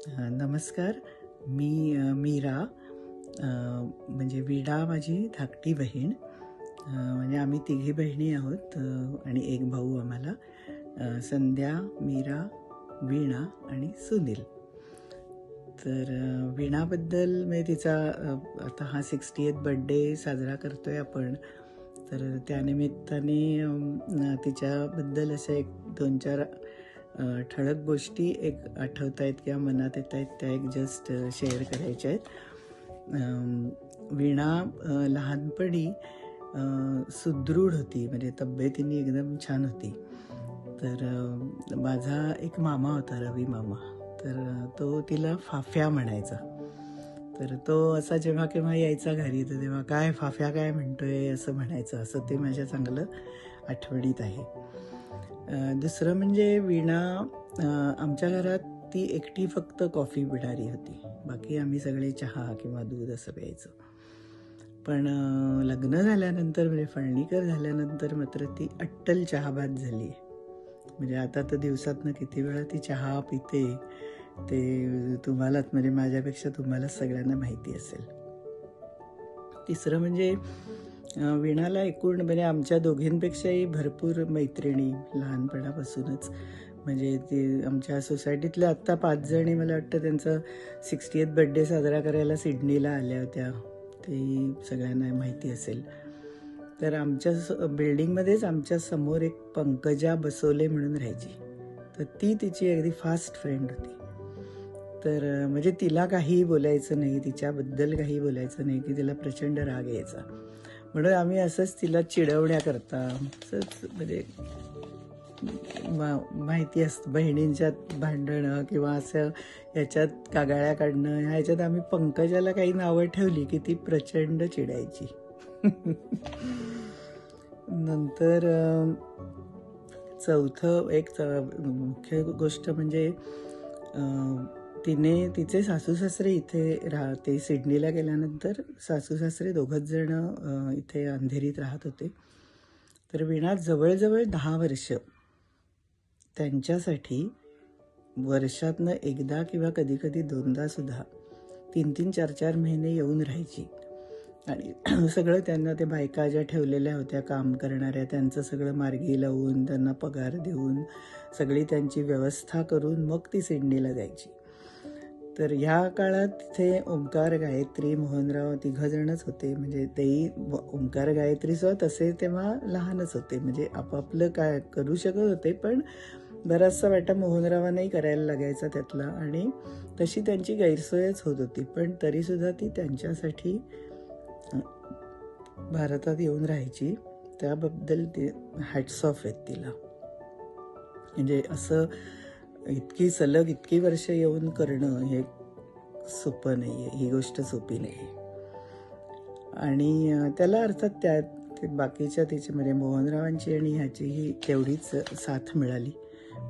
नमस्कार. मी मीरा. म्हणजे वीणा माझी धाकटी बहीण. म्हणजे आम्ही तिघी बहिणी आहोत आणि एक भाऊ आम्हाला. संध्या, मीरा, वीणा आणि सुनील. तर वीणाबद्दल म्हणजे तिचा आता हा 60th बर्थडे साजरा करतो आहे आपण. तर त्यानिमित्ताने तिच्याबद्दल अशा एक 2-4 ठळक गोष्टी एक आठवत आहेत किंवा मनात येत आहेत, त्या एक जस्ट शेअर करायच्या आहेत. वीणा लहानपणी सुदृढ होती, म्हणजे तब्येतीने एकदम छान होती. तर माझा एक मामा होता, रवी मामा. तर तो तिला फाफ्या म्हणायचा. तर तो असा जेव्हा केव्हा यायचा घरी, तर तेव्हा काय फाफ्या काय म्हणतोय असं म्हणायचं. असं ते माझ्या चांगलं आठवणीत आहे. दुसरं म्हणजे वीणा आमच्या घरात ती एकटी फक्त कॉफी पिणारी होती. बाकी आम्ही सगळे चहा किंवा दूध असं प्यायचं. पण लग्न झाल्यानंतर, म्हणजे फळणीकर झाल्यानंतर मात्र ती अट्टल चहाबाज झाली. म्हणजे आता तर दिवसातनं किती वेळा ती चहा पिते ते तुम्हालाच, म्हणजे माझ्यापेक्षा तुम्हालाच सगळ्यांना माहिती असेल. तिसरं म्हणजे वीणाला एकूण म्हणजे आमच्या दोघींपेक्षाही भरपूर मैत्रिणी लहानपणापासूनच. म्हणजे ती आमच्या सोसायटीतल्या आत्ता 5 जणी मला वाटतं त्यांचा 60th बर्थडे साजरा करायला सिडनीला आल्या होत्या. ते सगळ्यांना माहिती असेल. तर आमच्या बिल्डिंगमध्येच आमच्या समोर एक पंकजा बसोले म्हणून राहायची. तर ती तिची अगदी फास्ट फ्रेंड होती. तर म्हणजे तिला काहीही बोलायचं नाही, तिच्याबद्दल काही बोलायचं नाही की तिला प्रचंड राग यायचा. म्हणून आम्ही असंच तिला चिडवण्याकरता असंच, म्हणजे माहिती असतं बहिणींच्यात भांडणं किंवा असं याच्यात कागाळ्या काढणं, ह्याच्यात आम्ही पंकजाला काही नावं ठेवली की ती प्रचंड चिडायची. नंतर चौथं एक मुख्य गोष्ट म्हणजे तिचे सासू सासरे इथे ते सिडनीला गेल्यानंतर सासू सासरे दोघंच जण इथे अंधेरीत राहत होते. तर वीणा जवळजवळ 10 वर्ष त्यांच्यासाठी वर्षातनं एकदा किंवा कधी कधी 2दा सुद्धा 3-3, 4-4 महिने येऊन राहायची. आणि सगळं त्यांना ते बायका ज्या ठेवलेल्या होत्या काम करणाऱ्या, त्यांचं सगळं मार्गी लावून त्यांना पगार देऊन सगळी त्यांची व्यवस्था करून मग ती सिडनीला जायची. तर ह्या काळात तिथे ओंकार, गायत्री, मोहनराव 3 जणच होते. म्हणजे तेही ओंकार गायत्रीसुद्धा तसे तेव्हा लहानच होते, म्हणजे आपापलं काय करू शकत होते, पण बराचसा वाटा मोहनरावांनाही करायला लागायचा त्यातला. आणि तशी त्यांची गैरसोयच होत होती. पण तरीसुद्धा ती त्यांच्यासाठी भारतात येऊन राहायची. त्याबद्दल ते हॅट्स ऑफ आहेत तिला. म्हणजे असं इतकी सलग इतकी वर्ष येऊन करणं हे सोपं नाही आहे, ही गोष्ट सोपी नाही आहे. आणि त्याला अर्थात त्यात बाकीच्या तिचे म्हणजे मोहनरावांची आणि ह्याचीही तेवढीच साथ मिळाली,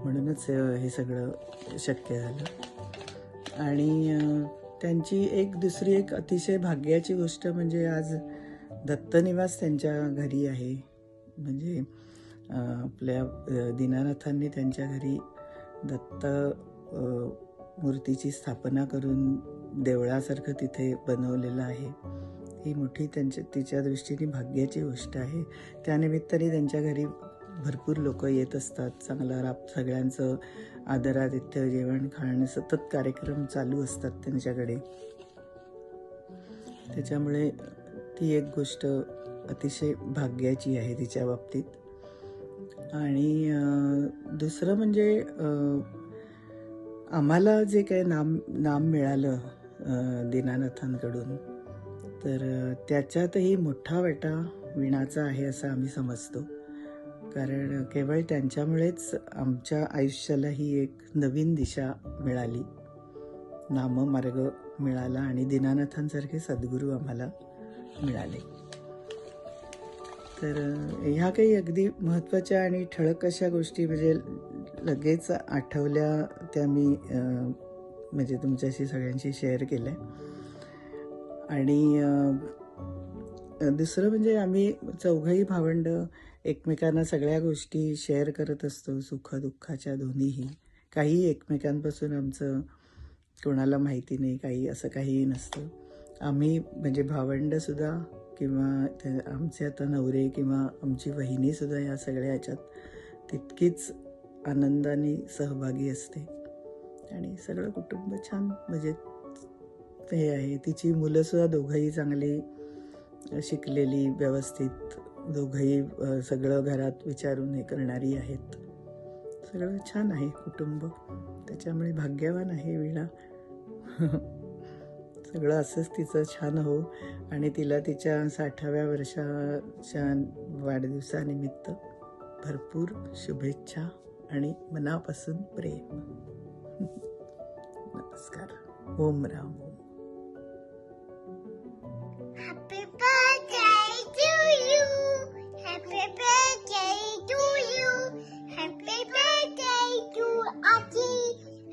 म्हणूनच हे सगळं शक्य झालं. आणि त्यांची दुसरी एक अतिशय भाग्याची गोष्ट म्हणजे आज दत्तनिवास त्यांच्या घरी आहे. म्हणजे आपल्या दीनानाथांनी त्यांच्या घरी दत्त मूर्तीची स्थापना करून देवळासारखं तिथे बनवलेलं आहे. ही मोठी तिच्या दृष्टीने भाग्याची गोष्ट आहे. त्यानिमित्ताने त्यांच्या घरी भरपूर लोक येत असतात. चांगला सगळ्यांचं आदरातिथ्य, जेवण खाणं, सतत कार्यक्रम चालू असतात त्यांच्याकडे. त्याच्यामुळे ती एक गोष्ट अतिशय भाग्याची आहे तिच्या बाबतीत. आणि दुसरं म्हणजे आम्हाला जे काही नाम मिळालं दीनानाथांकडून, तर त्याच्यातही मोठा वाटा वीणाचा आहे असं आम्ही समजतो. कारण केवळ त्यांच्यामुळेच आमच्या आयुष्याला ही एक नवीन दिशा मिळाली, नाममार्ग मिळाला आणि दीनानाथांसारखे सद्गुरू आम्हाला मिळाले. तर ह्या काही अगदी महत्त्वाच्या आणि ठळक अशा गोष्टी म्हणजे लगेच आठवल्या, त्या मी म्हणजे तुमच्याशी सगळ्यांशी शेअर केल्या. आणि दुसरं म्हणजे आम्ही चौघही भावंड एकमेकांना सगळ्या गोष्टी शेअर करत असतो, सुखदुःखाच्या दोन्हीही. काही एकमेकांपासून आमचं कोणाला माहिती नाही काही, असं काहीही नसतं. आम्ही म्हणजे भावंडंसुद्धा किंवा आमचे आता नवरे किंवा आमची वहिनीसुद्धा या सगळ्या ह्याच्यात तितकीच आनंदाने सहभागी असते आणि सगळं कुटुंब छान मजेत हे आहे. तिची मुलंसुद्धा दोघंही चांगली शिकलेली, व्यवस्थित, दोघंही सगळं घरात विचारून हे करणारी आहेत. सगळं छान आहे कुटुंब, त्याच्यामुळे भाग्यवान आहे वीणा. सगळं असंच तिचं छान हो आणि तिला तिच्या 60व्या वर्षाच्या वाढदिवसानिमित्त भरपूर शुभेच्छा आणि मनापासून प्रेम. नमस्कार. ओम राम ओम. Happy birthday to you. Happy birthday to you. Happy birthday to Ati.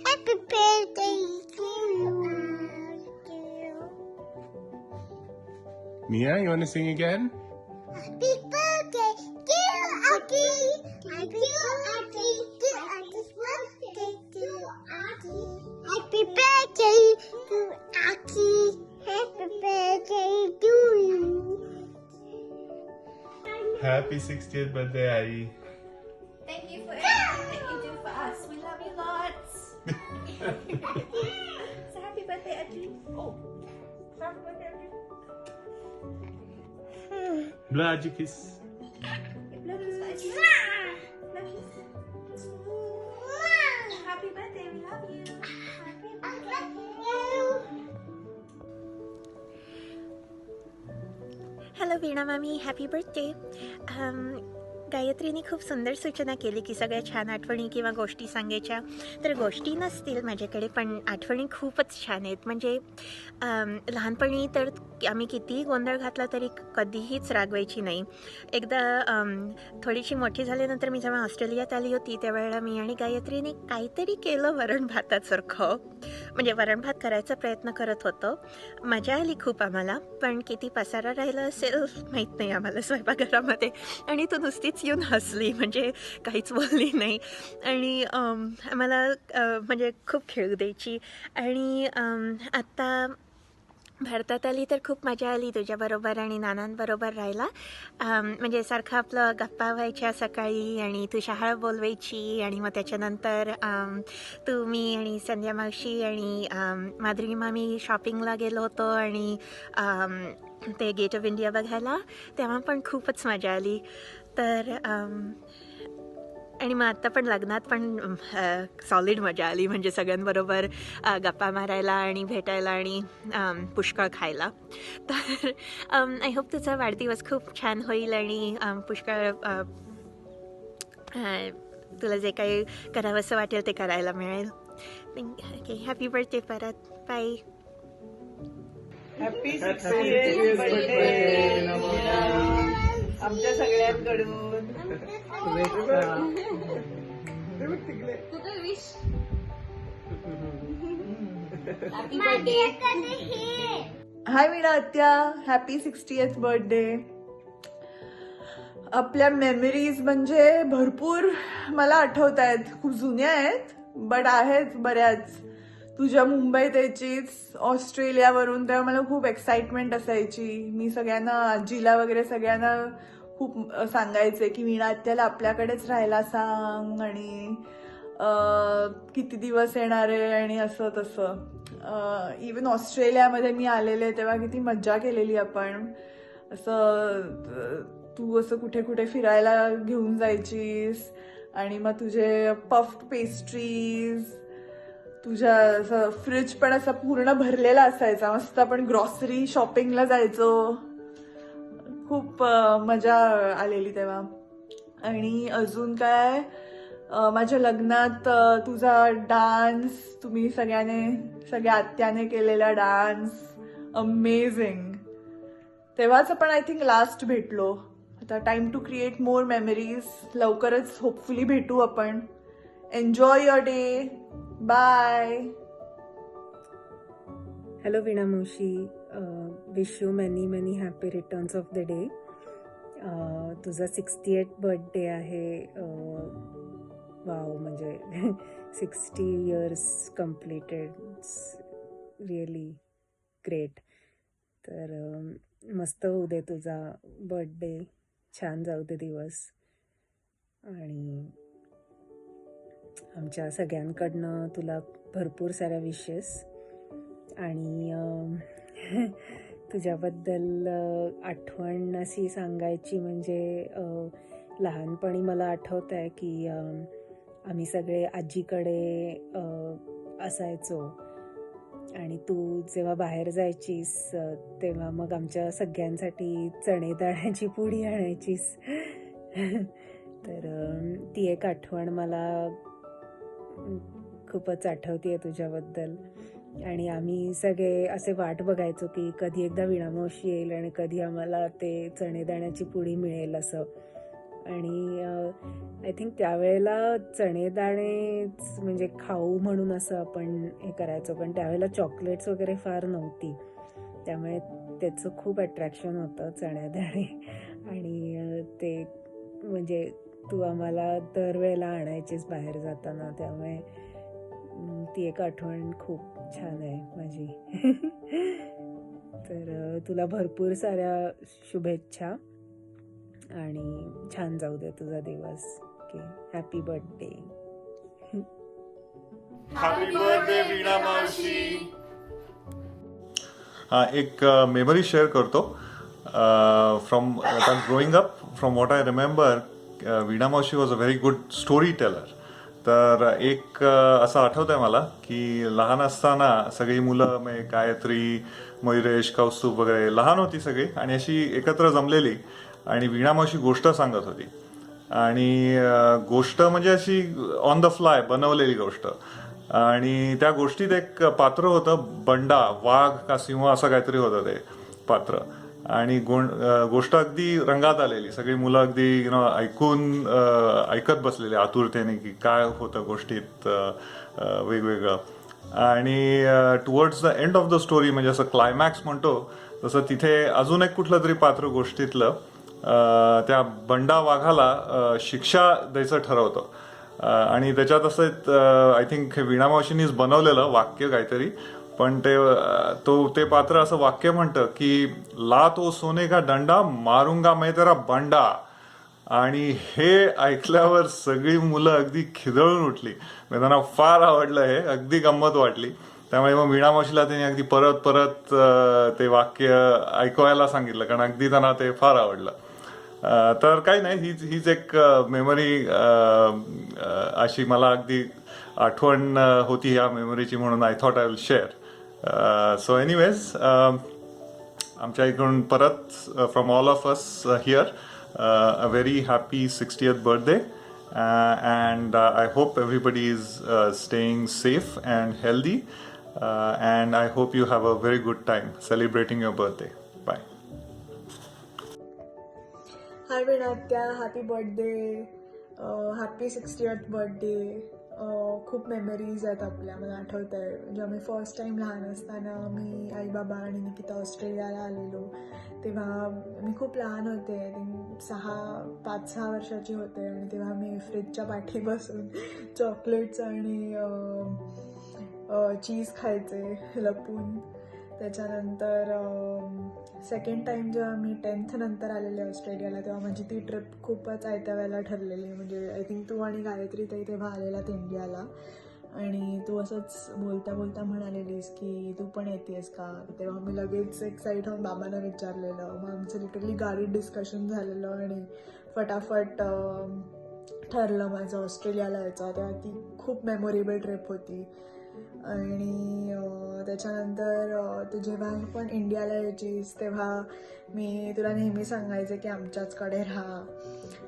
Happy birthday to you. Mia, you want to sing again? Happy birthday to Ati. Happy birthday to Ati's birthday to Ati. Happy birthday to Aki. Happy birthday to you. Happy 60th birthday, Ari. Thank you for everything that you do for us. We love you lots. So happy birthday, Auntie. Oh, happy birthday, Auntie. Blow Aji kiss. Love you, Auntie. Love you. Happy birthday. We love you. Happy birthday. Hello Veena मामी, happy birthday. गायत्रीने खूप सुंदर सूचना केली की सगळ्या छान आठवणी किंवा गोष्टी सांगायच्या. तर गोष्टी नसतील माझ्याकडे, पण आठवणी खूपच छान आहेत. म्हणजे लहानपणी तर आम्ही कितीही गोंधळ घातला तरी कधीहीच रागवायची नाही. एकदा थोडीशी मोठी झाल्यानंतर मी जेव्हा ऑस्ट्रेलियात आली होती त्यावेळेला मी आणि गायत्रीने काहीतरी केलं वरण भातासारखं. म्हणजे वरण भात करायचा प्रयत्न करत होतो. मजा आली खूप आम्हाला, पण किती पसारा राहिला असेल माहीत नाही आम्हाला स्वयंपाकघरामध्ये. आणि तू नुसतीच येऊन हसली, म्हणजे काहीच बोलली नाही. आणि आम्हाला म्हणजे खूप खेळू द्यायची. आणि आत्ता भारतात आली तर खूप मजा आली तुझ्याबरोबर आणि नानांबरोबर राहायला. म्हणजे सारखं आपलं गप्पा व्हायच्या सकाळी आणि तू शाळा बोलवायची आणि मग त्याच्यानंतर तू, मी आणि संध्या मावशी आणि माधुरी मामी शॉपिंगला गेलो होतो आणि ते गेट ऑफ इंडिया बघायला, तेव्हा पण खूपच मजा आली. तर आणि मग आत्ता पण लग्नात पण सॉलिड मजा आली. म्हणजे सगळ्यांबरोबर गप्पा मारायला आणि भेटायला आणि पुष्कळ खायला. तर आय होप तुझा वाढदिवस खूप छान होईल आणि पुष्कळ तुला जे काही करावंसं वाटेल ते करायला मिळेल. ओके, हॅपी बर्थडे परत. बाय. हॅपी 60th बर्थडे आमच्या सगळ्यांकडून. Happy birthday. हाय वीणा आत्या, हॅपी 60th बर्थडे. आपल्या मेमरीज म्हणजे भरपूर मला आठवत आहेत, खूप जुन्या आहेत बट आहेत बऱ्याच. तुझ्या मुंबईत यायचीच ऑस्ट्रेलियावरून, तेव्हा मला खूप एक्साइटमेंट असायची. मी सगळ्यांना, आजीला वगैरे सगळ्यांना खूप सांगायचे की वीणा आत्याला आपल्याकडेच राहायला सांग आणि किती दिवस येणार आहे आणि असं तसं. इवन ऑस्ट्रेलियामध्ये मी आलेले तेव्हा किती मज्जा केलेली आपण. असं तू असं कुठे कुठे फिरायला घेऊन जायचीस आणि मग तुझे पफ्ड पेस्ट्रीज, तुझ्या असं फ्रीज पण असा पूर्ण भरलेला असायचा. मस्त आपण ग्रॉसरी शॉपिंगला जायचो. खूप मजा आलेली तेव्हा. आणि अजून काय, माझ्या लग्नात तुझा डान्स, तुम्ही सगळ्या आत्याने केलेला डान्स, अमेझिंग. तेव्हाच आपण आय थिंक लास्ट भेटलो. आता time to create more memories. लवकरच होपफुली भेटू आपण. Enjoy your day. Bye. Hello Veena मावशी, wish you many many happy returns of the day. तुझा 60th बर्थडे आहे. वाव, म्हणजे 60 years completed. Really great. तर मस्त होऊ दे तुझा बर्थडे, छान जाऊ दे दिवस. आणि आमच्या सगळ्यांकडनं तुला भरपूर साऱ्या विशेस. आणि तुझ्याबद्दल आठवण अशी सांगायची म्हणजे लहानपणी मला आठवत आहे की आम्ही सगळे आजीकडे असायचो आणि तू जेव्हा बाहेर जायचीस तेव्हा मग आमच्या सगळ्यांसाठी चणे दाण्याची पुडी आणायचीस. तर ती एक आठवण मला खूपच आठवते तुझ्याबद्दल. आणि आम्ही सगळे असे वाट बघायचो की कधी एकदा वीणामावशी येईल आणि कधी आम्हाला ते चणे दाण्याची पुडी मिळेल असं. आणि आय थिंक त्यावेळेला चणे दाणे म्हणजे खाऊ म्हणून असं आपण हे करायचो, पण त्यावेळेला चॉकलेट्स वगैरे फार नव्हती, त्यामुळे त्याचं खूप अट्रॅक्शन होतं चणे दाणे. आणि ते म्हणजे तू आम्हाला दरवेळेला आणायचीस बाहेर जाताना, त्यामुळे ती एक आठवण खूप छान आहे माझी. तर तुला भरपूर साऱ्या शुभेच्छा आणि छान जाऊ दे तुझा दिवस. Okay, happy birthday. Happy birthday Veena मावशी. हा एक मेमरी शेअर करतो. From growing up, from what I remember, Veena मावशी was a very good story teller. तर एक असं आठवत आहे मला की लहान असताना सगळी मुलं म्हणजे गायत्री, मयुरेश, कौस्तुभ वगैरे लहान होती सगळी आणि अशी एकत्र जमलेली आणि वीणा मावशी गोष्ट सांगत होती. आणि गोष्ट म्हणजे अशी ऑन द फ्लाय बनवलेली गोष्ट. आणि त्या गोष्टीत एक पात्र होतं, बंडा, वाघ का सिंह असं काहीतरी होतं ते पात्र. आणि गोष्ट अगदी रंगात आलेली, सगळी मुलं अगदी ऐकत बसलेली आतुरतेने की काय होतं गोष्टीत वेगवेगळं. आणि towards the end of the story, म्हणजे असं क्लायमॅक्स म्हणतो तसं, तिथे अजून एक कुठलं तरी पात्र गोष्टीतलं त्या बंडा वाघाला शिक्षा द्यायचं ठरवतं. आणि त्याच्यात असं आय थिंक वीणा मावशीनीच बनवलेलं वाक्य काहीतरी, पण ते पात्र असं वाक्य म्हणतं की ला तो सोने का डंडा मारूंगा मैं तेरा बंडा. आणि हे ऐकल्यावर सगळी मुलं अगदी खिदळून उठली. त्यांना फार आवडलं, हे अगदी गंमत वाटली. त्यामुळे मग वीणा मावशीला त्यांनी अगदी परत परत ते वाक्य ऐकवायला सांगितलं, कारण अगदी त्यांना ते फार आवडलं. तर काही नाही, हीच एक मेमरी अशी मला अगदी आठवण होती ह्या मेमरीची, म्हणून I thought I will share. So anyways, आमच्या इकडून परत from all of us here a very happy 60th birthday, and I hope everybody is staying safe and healthy, and I hope you have a very good time celebrating your birthday. Bye. Hi विनात्या, happy birthday, happy 60th birthday. खूप memories आहेत आपल्या. मला आठवत आहे म्हणजे आम्ही first time लहान असताना मी, आई बाबा आणि निकिता ऑस्ट्रेलियाला आलेलो, तेव्हा मी खूप लहान होते. आय थिंक 5-6 वर्षाची होते. आणि तेव्हा मी फ्रीजच्या पाठी बसून चॉकलेट्स आणि चीज खायचे लपून. त्याच्यानंतर सेकंड टाईम जेव्हा मी 10th नंतर आलेले ऑस्ट्रेलियाला, तेव्हा माझी ती ट्रिप खूपच आयत्या वेळेला ठरलेली. म्हणजे आय थिंक तू आणि गायत्री ताई तेव्हा आलेलात इंडियाला, आणि तू असंच बोलता बोलता म्हणालेलीस की तू पण येतेस का. तेव्हा मी लगेच एक्साईट होऊन बाबांना विचारलेलं. मग आमचं लिटरली गाडीत डिस्कशन झालेलं आणि फटाफट ठरलं माझं ऑस्ट्रेलियाला यायचं. तेव्हा ती खूप मेमोरेबल ट्रिप होती. आणि त्याच्यानंतर तू जेव्हा पण इंडियाला यायचीस तेव्हा मी तुला नेहमी सांगायचे की आमच्याचकडे राहा.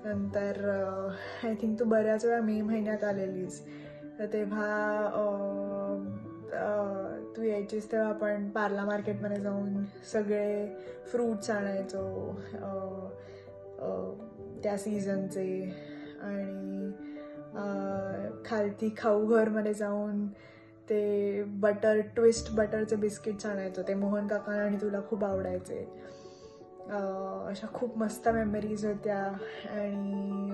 नंतर आय थिंक तू बऱ्याच वेळा मे महिन्यात आलेलीस, तर तेव्हा तू यायचीस तेव्हा आपण पार्ला मार्केटमध्ये जाऊन सगळे फ्रूट्स आणायचो त्या सीझनचे. आणि खालती खाऊघरमध्ये जाऊन ते ट्विस्ट बटरचे बिस्किट्स आणायचो. ते मोहन काका आणि तुला खूप आवडायचे. अशा खूप मस्त मेमरीज होत्या. आणि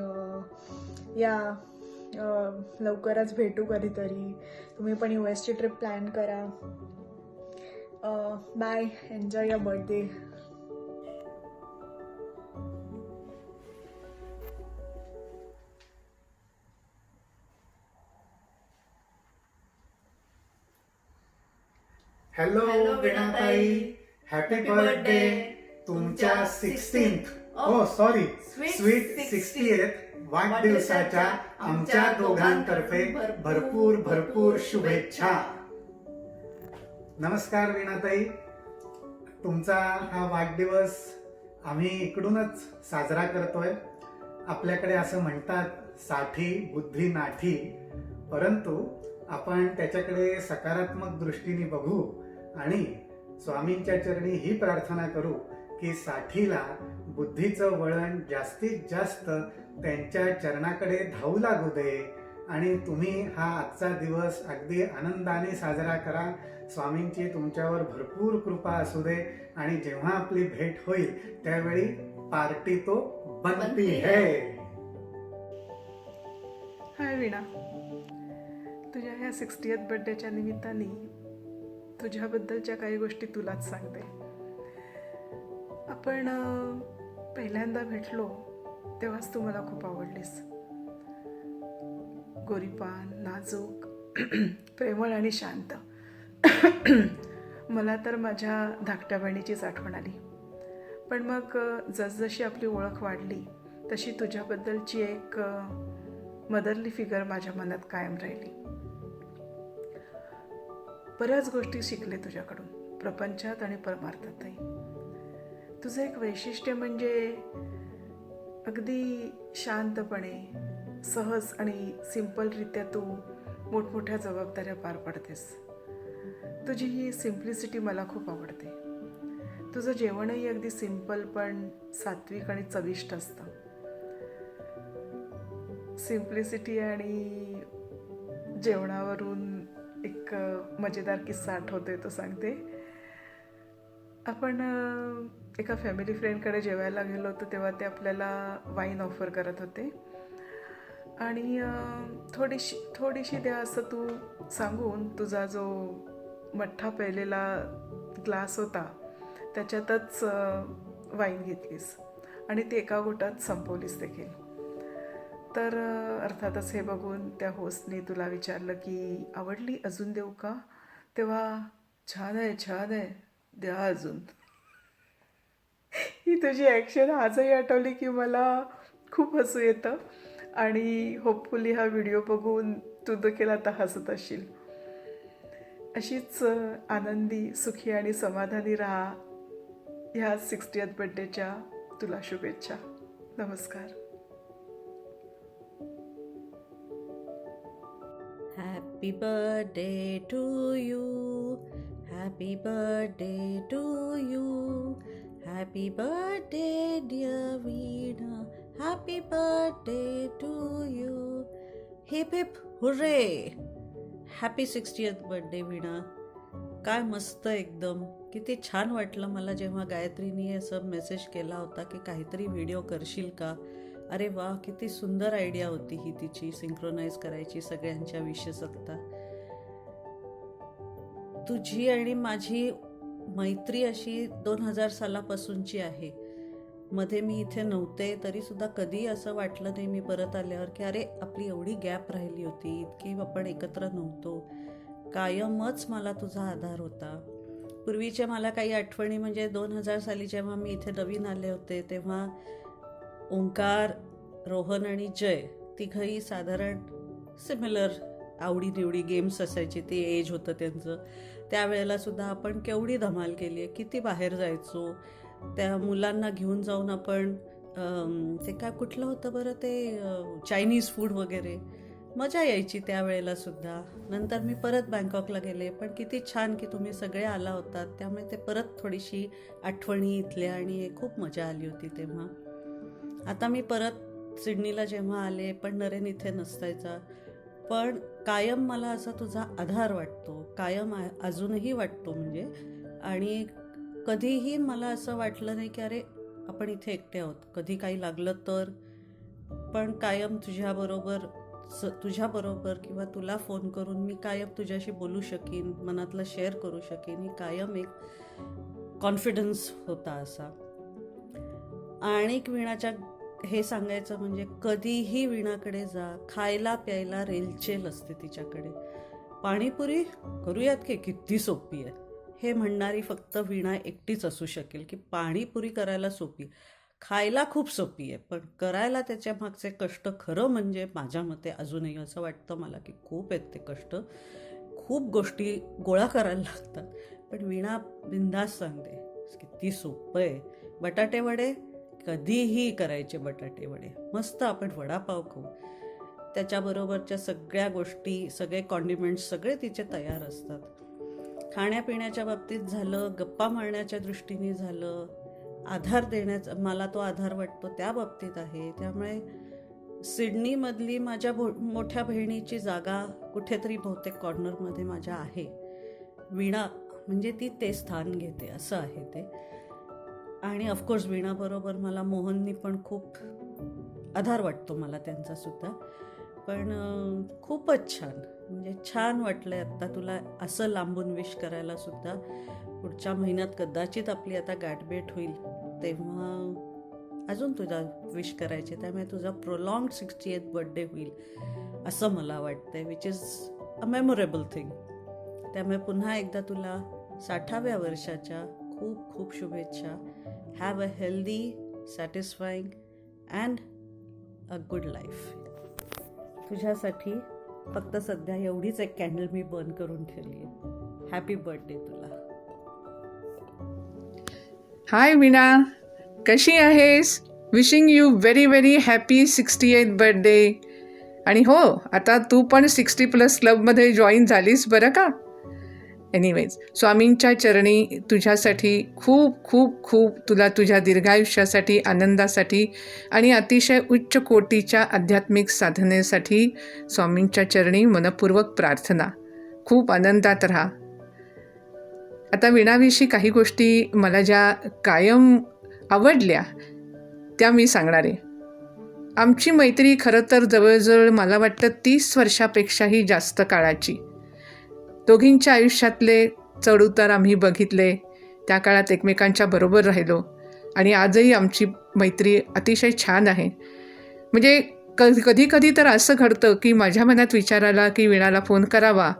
लवकरच भेटू कधीतरी. तुम्ही पण US ची ट्रिप प्लॅन करा. Bye, enjoy your birthday. Hello वीणाताई, हॅपी बर्थडे. तुमच्या 16th सॉरी स्वीट 60th वाढदिवसाच्या आमच्या दोघांतर्फे भरपूर भरपूर शुभेच्छा. नमस्कार वीणाताई, तुमचा हा वाढदिवस आम्ही इकडूनच साजरा करतोय. आपल्याकडे असं म्हणतात, साठी बुद्धी नाठी, परंतु आपण त्याच्याकडे सकारात्मक दृष्टीने बघू आणि स्वामींच्या चरणी ही प्रार्थना करू की साठीला बुद्धीचं वळण जास्तीत जास्त त्यांच्या चरणाकडे धावू लागू दे आणि तुम्ही हा आजचा दिवस अगदी आनंदाने साजरा करा. स्वामींची तुमच्यावर भरपूर कृपा असू दे आणि जेव्हा आपली भेट होईल त्यावेळी पार्टी तो बनती है. हाय वीणा, तुझ्या ह्या 60th बर्थडेच्या निमित्ताने तुझ्याबद्दलच्या काही गोष्टी तुलाच सांगते. आपण पहिल्यांदा भेटलो तेव्हाच तू मला खूप आवडलीस. गोरीपान, नाजूक, प्रेमळ आणि शांत. मला तर माझ्या धाकट्या बहिणीचीच आठवण आली. पण मग जसजशी आपली ओळख वाढली तशी तुझ्याबद्दलची एक मदरली फिगर माझ्या मनात कायम राहिली. बऱ्याच गोष्टी शिकले तुझ्याकडून, प्रपंचात आणि परमार्थातही. तुझं एक वैशिष्ट्य म्हणजे अगदी शांतपणे, सहज आणि सिंपलरित्या तू मोठमोठ्या जबाबदाऱ्या पार पाडतेस. तुझी ही सिम्प्लिसिटी मला खूप आवडते. तुझं जेवणही अगदी सिंपल पण सात्विक आणि चविष्ट असतं. सिम्प्लिसिटी आणि जेवणावरून एक मजेदार किस्सा आठवतोय, तो सांगते. आपण एका फॅमिली फ्रेंडकडे जेवायला गेलो होतो तेव्हा ते आपल्याला वाईन ऑफर करत होते आणि थोडीशी द्या असं तू सांगून तुझा जो मठ्ठा पेलेला ग्लास होता त्याच्यातच वाईन घेतलीस आणि ते एका घोटात संपवलीस देखील. तर अर्थातच हे बघून त्या होस्टने तुला विचारलं की आवडली, अजून देऊ का? तेव्हा छान आहे, द्या अजून. ही तुझी ॲक्शन आजही आठवली की मला खूप हसू येतं आणि होपफुली हा व्हिडिओ बघून तू देखील आता हसत असशील. अशीच आनंदी, सुखी आणि समाधानी राहा. ह्या 60th बर्थडेच्या तुला शुभेच्छा. नमस्कार. Happy birthday to you. Happy birthday to you. Happy birthday dear Veena. Happy birthday to you. Hip hip hooray. Happy 60th birthday वीणा. काय मस्त, एकदम किती छान वाटलं मला जेव्हा गायत्रीने असं मेसेज केला होता की काहीतरी व्हिडिओ करशील का. अरे वा, किती सुंदर आयडिया होती ही तिची, सिंक्रोनाइज करायची सगळ्यांच्या विशेष आता. तुझी आणि माझी मैत्री अशी 2000 सालापासूनची आहे. मध्ये मी इथे नव्हते तरी सुद्धा कधी असं वाटलं नाही मी परत आल्यावर की अरे आपली एवढी गॅप राहिली होती, इतकी आपण एकत्र नव्हतो. कायमच मला तुझा आधार होता. पूर्वीच्या मला काही आठवणी म्हणजे 2000 साली जेव्हा मी इथे नवीन आले होते तेव्हा ओंकार, रोहन आणि जय तिघंही साधारण सिमिलर आवडीनिवडी गेम्स असायचे, ते एज होतं त्यांचं. त्यावेळेला सुद्धा आपण केवढी धमाल केली आहे, किती बाहेर जायचो. त्या मुलांना घेऊन जाऊन आपण ते काय कुठलं होतं बरं ते चायनीज फूड वगैरे, मजा यायची त्यावेळेला सुद्धा. नंतर मी परत बँकॉकला गेले, पण किती छान की तुम्ही सगळे आला होतात, त्यामुळे ते परत थोडीशी आठवणी इथल्या आणि खूप मजा आली होती तेव्हा. आता मी परत सिडनीला जेव्हा आले पण नरेन इथे नसायचा, पण कायम मला असा तुझा आधार वाटतो, कायम अजूनही वाटतो म्हणजे. आणि कधीही मला असं वाटलं नाही की अरे आपण इथे एकटे आहोत, कधी काही लागलं तर. पण कायम तुझ्याबरोबर तुझ्याबरोबर किंवा तुला फोन करून मी कायम तुझ्याशी बोलू शकीन, मनातलं शेअर करू शकीन, ही कायम एक कॉन्फिडन्स होता असा. आणि वीणाच्या हे सांगायचं म्हणजे कधीही वीणाकडे जा, खायला प्यायला रेलचेल असते तिच्याकडे. पाणीपुरी करूयात की, किती सोपी आहे हे म्हणणारी फक्त वीणा एकटीच असू शकेल, की पाणीपुरी करायला सोपी, खायला खूप सोपी आहे, पण करायला त्याच्या मागचे कष्ट खरं म्हणजे माझ्या मते अजूनही असं वाटतं मला की खूप आहेत ते कष्ट. खूप गोष्टी गोळा करायला लागतात, पण वीणा बिंदास सांगते किती सोपं आहे. बटाटे वडे कधीही करायचे, बटाटे वडे मस्त आपण वडापाव खाऊ, त्याच्याबरोबरच्या सगळ्या गोष्टी, सगळे कॉन्डिमेंट्स सगळे तिचे तयार असतात. खाण्यापिण्याच्या बाबतीत झालं, गप्पा मारण्याच्या दृष्टीने झालं, आधार देण्याचा मला तो आधार वाटतो त्या बाबतीत आहे. त्यामुळे सिडनीमधली माझ्या मोठ्या बहिणीची जागा कुठेतरी बहुतेक कॉर्नरमध्ये माझ्या आहे. वीणा म्हणजे ती ते स्थान घेते असं आहे ते. आणि ऑफकोर्स वीणाबरोबर मला मोहननी पण खूप आधार वाटतो मला त्यांचासुद्धा. पण खूपच छान, म्हणजे छान वाटलं आहे आत्ता तुला असं लांबून विश करायला सुद्धा. पुढच्या महिन्यात कदाचित आपली आता गाठभेट होईल, तेव्हा अजून तुझा विश करायचे, त्यामुळे तुझा प्रोलॉंग्ड 60th बर्थडे होईल असं मला वाटतंय, which is a memorable thing. त्यामुळे पुन्हा एकदा तुला 60व्या वर्षाच्या खूप खूप शुभेच्छा. Have a healthy, satisfying and a good life. तुझ्यासाठी फक्त सध्या एवढीच एक कॅन्डल मी बर्न करून ठेवली आहे. हॅपी बर्थडे तुला. हाय वीणा, कशी आहेस? Wishing you very very happy 68th birthday. आणि हो, आता तू पण 60+ क्लबमध्ये जॉईन झालीस बरं का. एनिवेज, स्वामींच्या चरणी तुझ्यासाठी खूप खूप खूप तुला तुझ्या दीर्घायुष्यासाठी, आनंदासाठी आणि अतिशय उच्च कोटीच्या आध्यात्मिक साधनेसाठी स्वामींच्या चरणी मनपूर्वक प्रार्थना. खूप आनंदात राहा. आता वीणाविषयी काही गोष्टी मला ज्या कायम आवडल्या त्या मी सांगणार आहे. आमची मैत्री खरं तर जवळजवळ मला वाटतं 30 वर्षापेक्षाही जास्त काळाची. दोघींच्या आयुष्यातले चढउतार आम्ही बघितले, त्या काळात एकमेकांच्या बरोबर राहिलो आणि आजही आमची मैत्री अतिशय छान आहे. म्हणजे कधी कधी तर असं घडतं की माझ्या मनात विचार आला की वीणाला फोन करावा,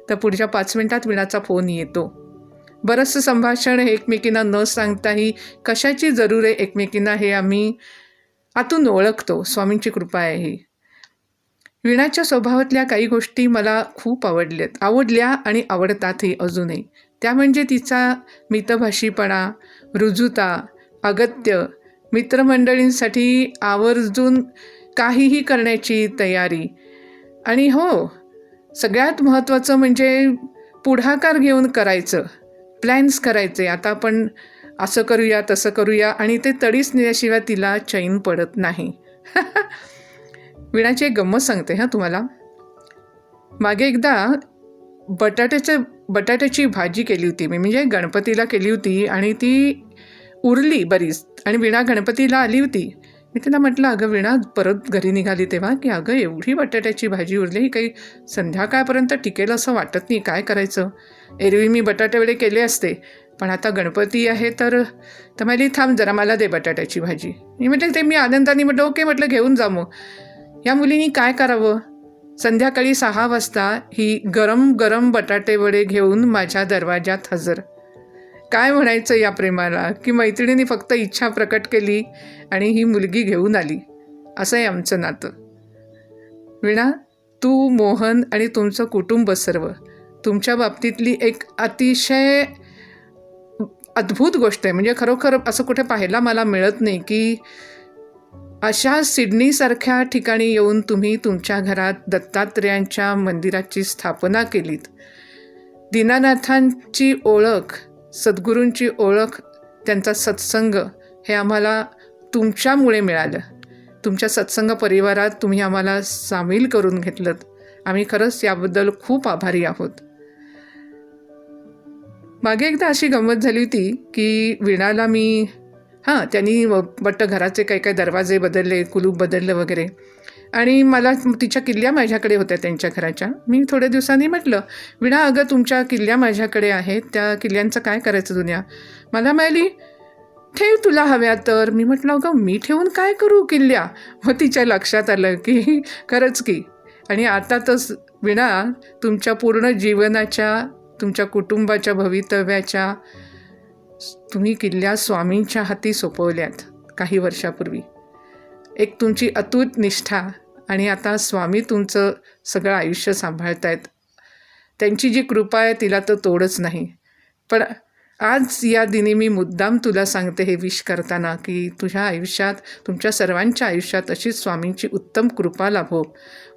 तर पुढच्या 5 मिनिटात वीणाचा फोन येतो. बरंचसं संभाषण हे एकमेकींना न सांगताही कशाची जरूर आहे एकमेकींना हे आम्ही आतून ओळखतो. स्वामींची कृपा आहे ही. वीणाच्या स्वभावातल्या काही गोष्टी मला खूप आवडल्या आणि आवडतातही अजूनही. त्या म्हणजे तिचा मितभाषीपणा, रुजुता, अगत्य, मित्रमंडळींसाठी आवर्जून काहीही करण्याची तयारी. आणि हो, सगळ्यात महत्त्वाचं म्हणजे पुढाकार घेऊन करायचं, प्लॅन्स करायचे. आता आपण असं करूया, तसं करूया, आणि ते तडीच नेल्याशिवाय तिला चैन पडत नाही. वीणाची एक गंमत सांगते तुम्हाला. मागे एकदा बटाट्याची भाजी केली होती मी, म्हणजे गणपतीला केली होती आणि ती उरली बरीच. आणि वीणा गणपतीला आली होती. मी तिला म्हटलं, अगं वीणा, परत घरी निघाली तेव्हा, की अगं एवढी बटाट्याची भाजी उरली, ही काही संध्याकाळपर्यंत टिकेल असं वाटत नाही, काय करायचं. एरवी मी बटाटे वडे केले असते, पण आता गणपती आहे तर मला थांब जरा, मला दे बटाट्याची भाजी. मी म्हटलं ते मी आनंदाने म्हटलं ओके, म्हटलं घेऊन जा. मग या मुलीनी काय करावं, संध्याकाळी 6 वाजता ही गरम गरम बटाटे वडे घेऊन माझ्या दरवाजात हजर. काय म्हणायचं या प्रेमाला, की मैत्रिणीने फक्त इच्छा प्रकट केली आणि ही मुलगी घेऊन आली. असं आहे आमचं नातं. वीणा, तू, मोहन आणि तुमचं कुटुंब सर्व, तुमच्या बाबतीतली एक अतिशय अद्भुत गोष्ट आहे. म्हणजे खरोखर असं कुठे पाहायला मला मिळत नाही की अशा सिडनीसारख्या ठिकाणी येऊन तुम्ही तुमच्या घरात दत्तात्रेयांच्या मंदिराची स्थापना केलीत. दीनानाथांची ओळख, सद्गुरूंची ओळख, त्यांचा सत्संग हे आम्हाला तुमच्यामुळे मिळालं. तुमच्या सत्संग परिवारात तुम्ही आम्हाला सामील करून घेतलं. आम्ही खरंच याबद्दल खूप आभारी आहोत. मागे एकदा अशी गंमत झाली होती की वीणाला मी त्यांनी घराचे काही काही दरवाजे बदलले, कुलूप बदललं वगैरे, आणि मला तिच्या किल्ल्या माझ्याकडे होत्या त्यांच्या घराच्या. मी थोड्या दिवसांनी म्हटलं, विणा अगं तुमच्या किल्ल्या माझ्याकडे आहेत, त्या किल्ल्यांचं काय करायचं दुनिया? मला म्हणाली, ठेव तुला हव्या तर. मी म्हटलं अगं मी ठेवून काय करू किल्ल्या? मग तिच्या लक्षात आलं की खरंच की. आणि आता तर विणा तुमच्या पूर्ण जीवनाच्या, तुमच्या कुटुंबाच्या भवितव्याच्या तुम्ही किल्ल्या स्वामींच्या हाती सोपवल्यात काही वर्षापूर्वी. एक तुमची अतूट निष्ठा आणि आता स्वामी तुमचं सगळं आयुष्य सांभाळतायत. त्यांची जी कृपा आहे तिला तर तोडच नाही. पण आज या दिनी मी मुद्दाम तुला सांगते हे विश करताना की तुझ्या आयुष्यात, तुमच्या सर्वांच्या आयुष्यात अशीच स्वामींची उत्तम कृपा लाभो,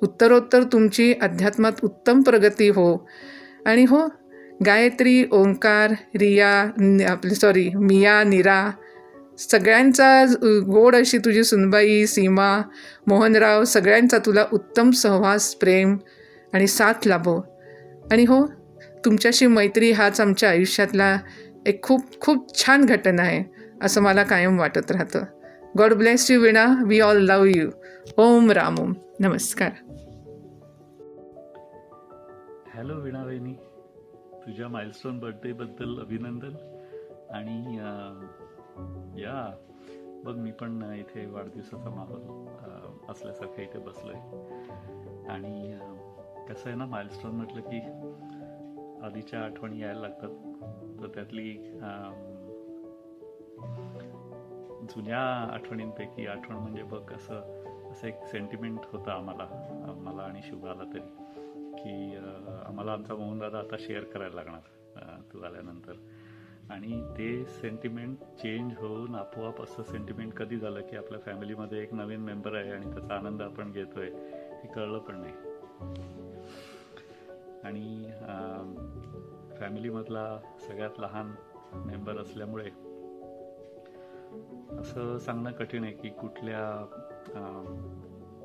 उत्तरोत्तर तुमची अध्यात्मात उत्तम प्रगती हो. आणि हो, गायत्री, ओंकार, रिया, मिया, नीरा सगळ्यांचा गोड अशी तुझी सुनबाई, सीमा, मोहनराव सगळ्यांचा तुला उत्तम सहवास, प्रेम आणि साथ लाभो. आणि हो, तुमच्याशी मैत्री हाच आमच्या आयुष्यातला एक खूप खूप छान घटना आहे असं मला कायम वाटत राहतं. God bless you Veena. We all love you. Om Ram Om. नमस्कार. हॅलो विणा वहिनी, तुझ्या माइलस्टोन बर्थडेबद्दल अभिनंदन. आणि या बघ मी पण इथे वाढदिवसाचा माहोल असल्यासारखं इथे बसलो आहे. आणि कसं आहे ना, माइलस्टोन म्हटलं की आधीच्या आठवणी यायला लागतात. तर त्यातली जुन्या आठवणींपैकी आठवण म्हणजे बघ असं एक सेंटिमेंट होतं मला आणि शुभाला तरी, की आम्हाला आमचा मोहनदादा आता शेअर करायला लागणार तू आल्यानंतर. आणि ते सेंटिमेंट चेंज होऊन आपोआप असं सेंटिमेंट कधी झालं की आपल्या फॅमिलीमध्ये एक नवीन मेंबर आहे आणि त्याचा आनंद आपण घेतोय हे कळलं पण नाही. आणि फॅमिलीमधला सगळ्यात लहान मेंबर असल्यामुळे असं सांगणं कठीण आहे की कुठल्या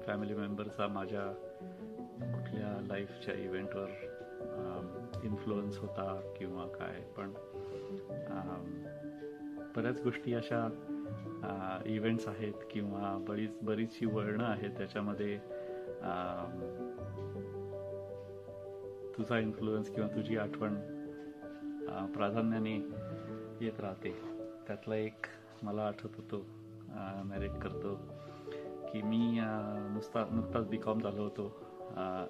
फॅमिली मेंबरचा माझ्या कुठल्या लाईफच्या इव्हेंटवर इन्फ्लुअन्स होता किंवा काय. पण बऱ्याच गोष्टी अशा इव्हेंट्स आहेत किंवा बरीचशी वळणं आहेत त्याच्यामध्ये तुझा इन्फ्लुअन्स किंवा तुझी आठवण प्राधान्याने येत राहते. त्यातला एक मला आठवत होतो, नॅरेट करतो की मी नुकताच BCom झालो होतो.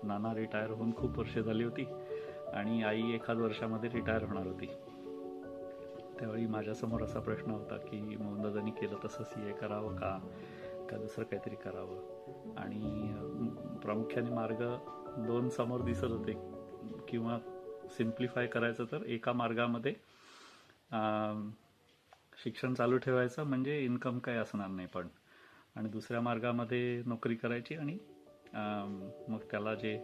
नाना रिटायर होऊन खूप वर्ष झाली होती आणि आई एखाद वर्षामध्ये रिटायर होणार होती. त्यावेळी माझ्यासमोर असा प्रश्न होता की मोहनदादांनी केलं तसं CA करावं का दुसरं काहीतरी करावं. आणि प्रामुख्याने मार्ग 2 समोर दिसत होते. किंवा सिम्प्लिफाय करायचं तर एका मार्गामध्ये शिक्षण चालू ठेवायचं म्हणजे इन्कम काय असणार नाही पण, आणि दुसऱ्या मार्गामध्ये नोकरी करायची आणि मग त्याला जे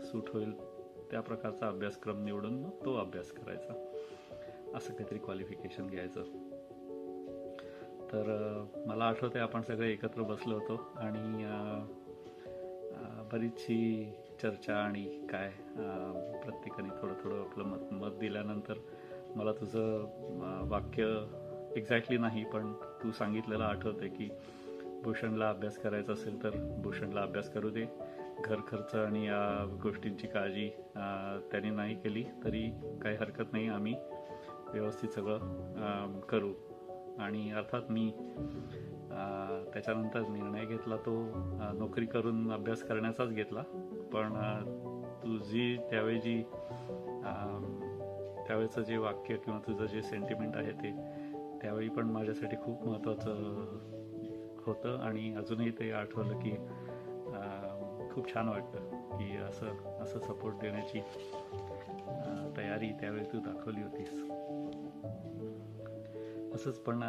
सूट होईल त्या प्रकारचा अभ्यासक्रम निवडून मग तो अभ्यास करायचा, असं काहीतरी क्वालिफिकेशन घ्यायचं. तर मला आठवतंय आपण सगळे एकत्र बसलो होतो आणि बरीचशी चर्चा आणि काय प्रत्येकाने थोडं आपलं मत दिल्यानंतर मला तुझं वाक्य एक्झॅक्टली नाही पण तू सांगितलेलं आठवतंय की भूषणला अभ्यास करायचा असेल तर भूषणला अभ्यास करू दे, घर खर्च आणि या गोष्टींची काळजी त्याने नाही केली तरी काही हरकत नाही, आम्ही व्यवस्थित सगळं करू. आणि अर्थात मी त्याच्यानंतर निर्णय घेतला तो नोकरी करून अभ्यास करण्याचाच घेतला. पण तुझी त्यावेळेचं जे वाक्य किंवा तुझं जे सेंटिमेंट आहे ते त्यावेळी पण माझ्यासाठी खूप महत्त्वाचं होतं आणि अजूनही ते आठवलं की खूप छान वाटतं की असं सपोर्ट देण्याची तयारी त्यावेळी तू दाखवली होतीस. असंच पण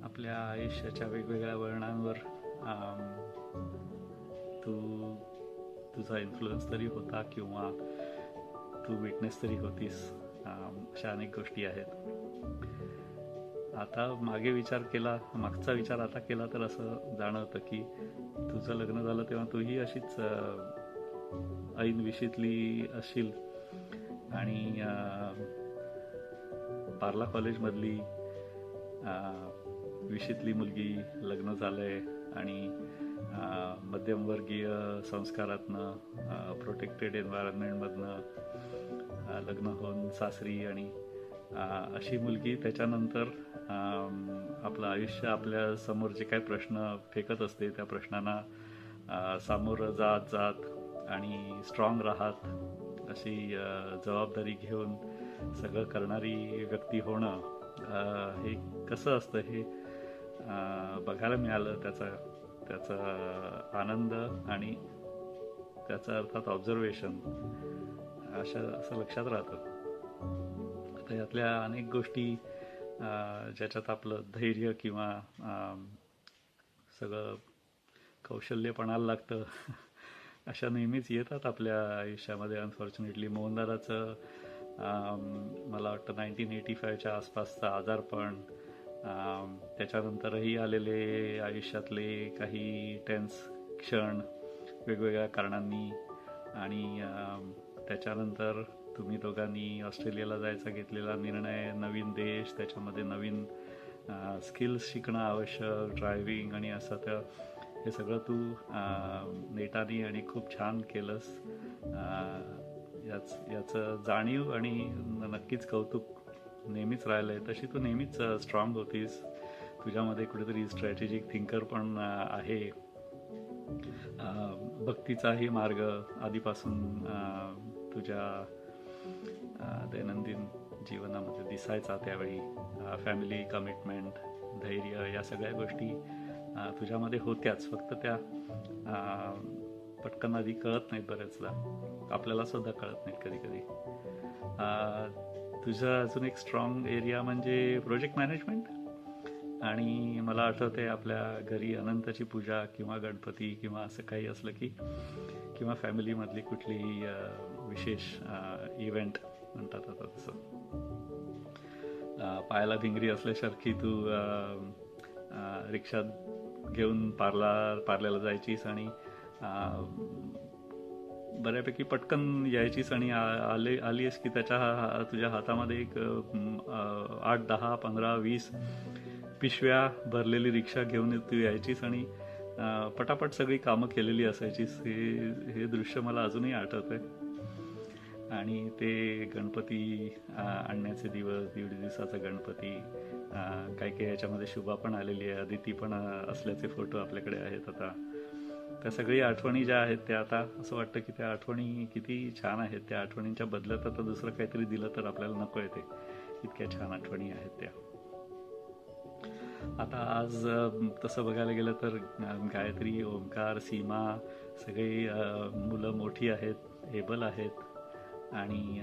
आपल्या आयुष्याच्या वेगवेगळ्या वळणांवर तुझा इन्फ्लुअन्स तरी होता किंवा तू विटनेस तरी होतीस, अशा अनेक गोष्टी आहेत. आता मागचा विचार आता केला तर असं जाणवतं की तुझं लग्न झालं तेव्हा तूही अशीच ऐन विशीतली असशील आणि पार्ला कॉलेजमधली विशीतली मुलगी लग्न झालंय आणि मध्यमवर्गीय संस्कारातनं प्रोटेक्टेड एन्व्हायरमेंटमधनं लग्न होऊन सासरी आणि अशी मुलगी त्याच्यानंतर आपलं आयुष्य आपल्या समोर जे काही प्रश्न फेकत असते त्या प्रश्नांना सामोरं जात आणि स्ट्रॉंग राहत अशी जबाबदारी घेऊन सगळं करणारी व्यक्ती होणं हे कसं असतं हे बघायला मिळालं. त्याचा आनंद आणि त्याचं अर्थात ऑब्झर्वेशन असं लक्षात राहतं. आता यातल्या अनेक गोष्टी ज्याच्यात आपलं धैर्य किंवा सगळं कौशल्यपणाला लागतं अशा नेहमीच येतात आपल्या आयुष्यामध्ये. अनफॉर्च्युनेटली मोहनदादाचं मला वाटतं 1985च्या आसपासचा आजारपण, त्याच्यानंतरही आलेले आयुष्यातले काही टेन्स क्षण वेगवेगळ्या कारणांनी, आणि त्याच्यानंतर तुम्ही दोघांनी ऑस्ट्रेलियाला जायचा घेतलेला निर्णय, नवीन देश, त्याच्यामध्ये नवीन स्किल्स शिकणं आवश्यक, ड्रायव्हिंग आणि असं. तर हे सगळं तू नेटाने आणि खूप छान केलंस. याचं जाणीव आणि नक्कीच कौतुक नेहमीच राहिलं आहे. तशी तू नेहमीच स्ट्रॉंग होतीस. तुझ्यामध्ये कुठेतरी स्ट्रॅटेजिक थिंकर पण आहे. भक्तीचाही मार्ग आधीपासून तुझ्या दैनंदिन जीवनामध्ये दिसायचा त्यावेळी. फॅमिली कमिटमेंट, धैर्य, या सगळ्या गोष्टी तुझ्यामध्ये होत्याच, फक्त त्या पटकन आधी कळत नाहीत. बऱ्याचदा आपल्याला सुद्धा कळत नाहीत कधी कधी. तुझा अजून एक स्ट्रॉंग एरिया म्हणजे प्रोजेक्ट मॅनेजमेंट. आणि मला आठवते आपल्या घरी अनंताची पूजा किंवा गणपती किंवा असं काही असलं की, किंवा फॅमिलीमधली कुठलीही विशेष इव्हेंट म्हणतात आता तसं, पायाला भिंगरी असल्यासारखी तू रिक्षात घेऊन पार्ल्याला जायचीस आणि बऱ्यापैकी पटकन यायचीस आणि आलीस की तुझ्या हातामध्ये एक 8, 10, 15, 20 पिशव्या भरलेली रिक्षा घेऊन तू यायचीस आणि पटापट सगळी कामं केलेली असायचीस. हे दृश्य मला अजूनही आठवतंय. आणि ते गणपती आणण्याचे दिवस, 1.5 दिवसाचा गणपती, काही याच्यामध्ये शुभा पण आलेली आहे, अदिती पण असल्याचे फोटो आपल्याकडे आहेत. आता त्या सगळी आठवणी ज्या आहेत त्या आता असं वाटतं की त्या आठवणी किती छान आहेत. त्या आठवणींच्या बदल्यात आता दुसरं काहीतरी दिलं तर आपल्याला नको येते, इतक्या छान आठवणी आहेत त्या. आता आज तसं बघायला गेलं तर गायत्री, ओंकार, सीमा सगळी मुलं मोठी आहेत, एबल आहेत आणि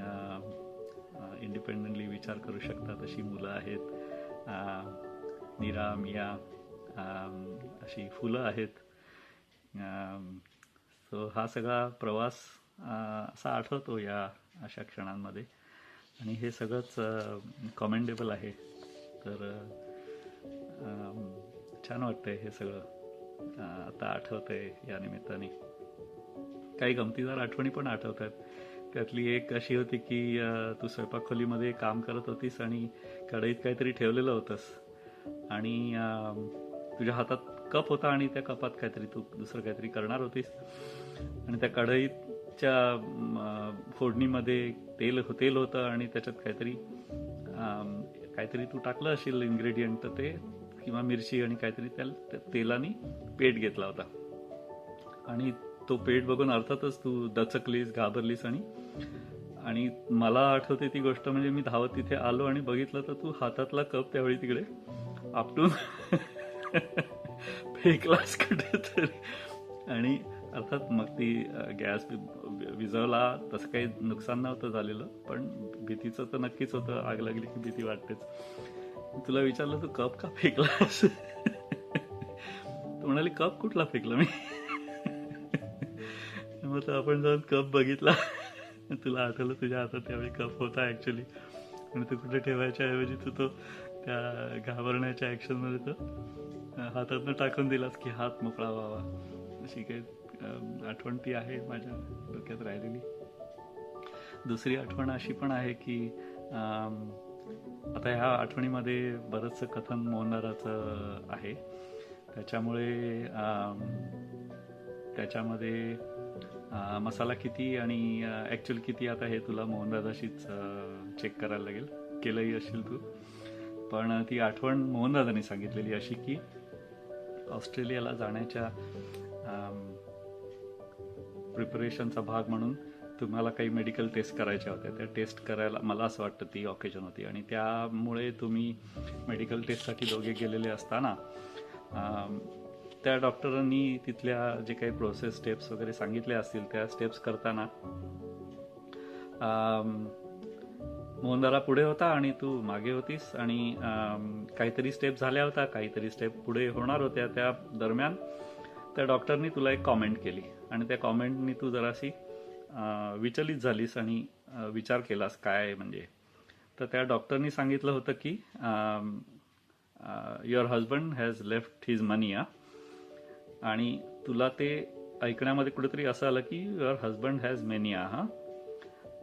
इंडिपेंडेंटली विचार करू शकतात अशी मुलं आहेत. नीरा, मिया अशी फुलं आहेत. सो हा सगळा प्रवास असा आठवतो या अशा क्षणांमध्ये, आणि हे सगळंच कॉमेंडेबल आहे. तर छान वाटतंय हे सगळं आता आठवतंय या निमित्ताने. काही गमतीदार आठवणी पण आठवत आहेत. त्यातली एक अशी होती की तू स्वयंपाकखोलीमध्ये काम करत होतीस आणि कढईत काहीतरी ठेवलेलं होतंस आणि तुझ्या हातात कप होता आणि त्या कपात काहीतरी तू दुसरं काहीतरी करणार होतीस आणि त्या कढईच्या फोडणीमध्ये तेल होतं आणि त्याच्यात काहीतरी तू टाकलं असेल इन्ग्रेडियंट, तर ते किंवा मिरची आणि काहीतरी त्या तेलाने पेट घेतला होता आणि तो पेट बघून अर्थातच तू दचकलीस, घाबरलीस. आणि मला आठवते ती गोष्ट म्हणजे मी धावत तिथे आलो आणि बघितलं तर तू हातातला कप त्यावेळी तिकडे आपटून फेकलास कुठेतरी. आणि अर्थात मग ती गॅस विझवला, तसं काही नुकसान नव्हतं झालेलं, पण भीतीचं तर नक्कीच होतं. आग लागली की भीती वाटतेच. तुला विचारलं तू कप का फेकलास, तू म्हणाली कप कुठला फेकला मी. मग आपण जाऊन कप बघितला, तुला आठवलं तुझ्या हातात त्यावेळी कप होता ऍक्च्युली, आणि तू कुठे ठेवायच्या ऐवजी तू तो त्या घाबरण्याच्या ऍक्शनमध्ये तो हातातनं टाकून दिलास की हात मोकळा व्हावा. अशी काही आठवण ती आहे माझ्या डोक्यात राहिलेली. दुसरी आठवण अशी पण आहे की आता ह्या आठवणीमध्ये बरंचसं कथन मोहनदादाचं आहे. त्याच्यामुळे त्याच्यामध्ये मसाला किती आणि ॲक्च्युअल किती आता हे तुला मोहनदादाशीच चेक करायला लागेल. केलंही असेल तू, पण ती आठवण मोहनदादांनी सांगितलेली अशी की ऑस्ट्रेलियाला जाण्याच्या प्रिपरेशनचा भाग म्हणून तुम्हाला काही मेडिकल टेस्ट करायच्या होत्या. त्या टेस्ट करायला मला असं वाटतं ती ऑकेजन होती आणि त्यामुळे तुम्ही मेडिकल टेस्टसाठी दोघे गेलेले असताना त्या डॉक्टरांनी तिथल्या जे काही प्रोसेस स्टेप्स वगैरे सांगितल्या असतील त्या स्टेप्स करताना मोहनदादा पुढे होता आणि तू मागे होतीस आणि काहीतरी स्टेप झाल्या होत्या, काहीतरी स्टेप पुढे होणार होत्या. त्या दरम्यान त्या डॉक्टरनी तुला एक कॉमेंट केली आणि त्या कॉमेंटनी तू जराशी विचलित झालीस आणि विचार केलास काय म्हणजे. तर त्या डॉक्टरनी सांगितलं होतं की your husband has left his money. आणि तुला ते ऐकण्यामध्ये कुठेतरी असं आलं की युअर हजबंड हॅज मेनिया.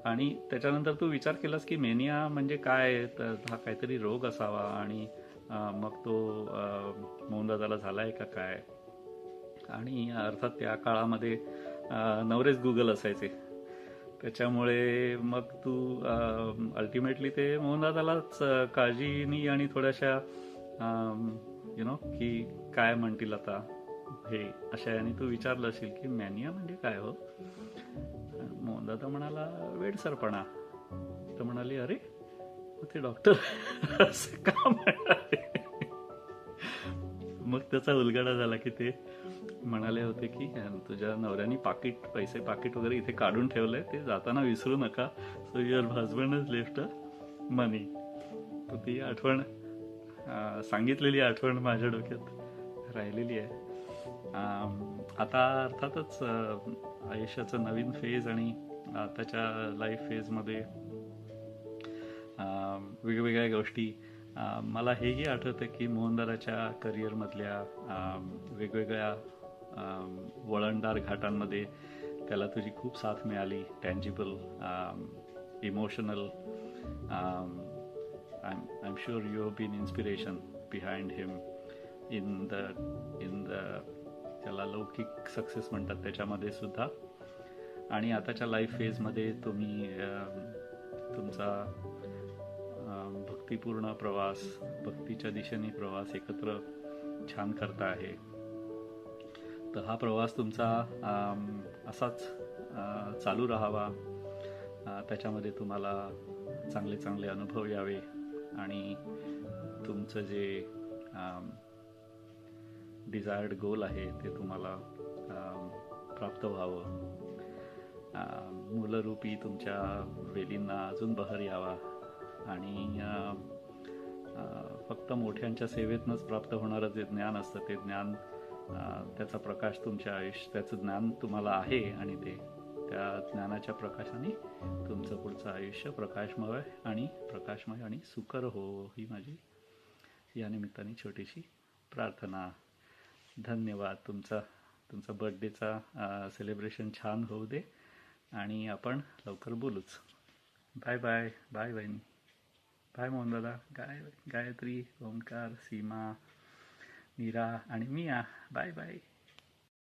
आणि त्याच्यानंतर तू विचार केलास की मेनिया म्हणजे काय, तर हा काहीतरी रोग असावा आणि मग तो मोहनदादाला झाला आहे का काय. आणि अर्थात त्या काळामध्ये नवरेच गुगल असायचे, त्याच्यामुळे मग तू अल्टिमेटली ते मोहनदादालाच काळजीनी आणि थोड्याशा की काय म्हणतील आता हे अशा याने तू विचारलं असेल की मॅनिया म्हणजे काय हो. मोहनदादा म्हणाला वेडसरपणा. तर म्हणाली अरे ते डॉक्टर असं का म्हणाले. मग त्याचा उलगडा झाला की ते म्हणाले होते की तुझ्या नवऱ्याने पैसे पाकिट वगैरे इथे काढून ठेवलंय, ते जाताना विसरू नका. So your husband is left money. तर ती आठवण सांगितलेली आठवण माझ्या डोक्यात राहिलेली आहे. आता अर्थातच आयुष्याचं नवीन फेज आणि आताच्या लाईफ फेजमध्ये वेगवेगळ्या गोष्टी मला हेही आठवतं की मोहनदादाच्या करिअरमधल्या वेगवेगळ्या वळणदार घाटांमध्ये त्याला तुझी खूप साथ मिळाली. Tangible, emotional. I am sure you have been inspiration behind him in the त्याला लौकिक सक्सेस म्हणतात त्याच्यामध्ये सुद्धा. आणि आताच्या लाईफ फेजमध्ये तुम्ही तुमचा भक्तिपूर्ण प्रवास, भक्तीच्या दिशेने प्रवास एकत्र छान करता आहे. तर हा प्रवास तुमचा असाच चालू राहावा, त्याच्यामध्ये तुम्हाला चांगले चांगले अनुभव यावे आणि तुमचं जे डिझायर्ड गोल आहे ते तुम्हाला प्राप्त व्हावं. मूलरूपी तुमच्या वेलींना अजून बहर यावा आणि फक्त मोठ्यांच्या सेवेतनंच प्राप्त होणारं जे ज्ञान असतं ते ज्ञान, त्याचा प्रकाश तुमच्या त्याचं ज्ञान तुम्हाला आहे आणि त्या ज्ञानाच्या प्रकाशाने तुमचं पुढचं आयुष्य प्रकाशमय आणि सुकर हो, ही माझी या निमित्ताने छोटीशी प्रार्थना. धन्यवाद. तुमचा बर्थडेचा सेलिब्रेशन छान होऊ दे आणि आपण लवकर बोलूच. Bye bye. बाय बहिणी. बाय मोहनदादा. गायत्री, ओंकार, सीमा, मीरा आणि मिया. Bye bye.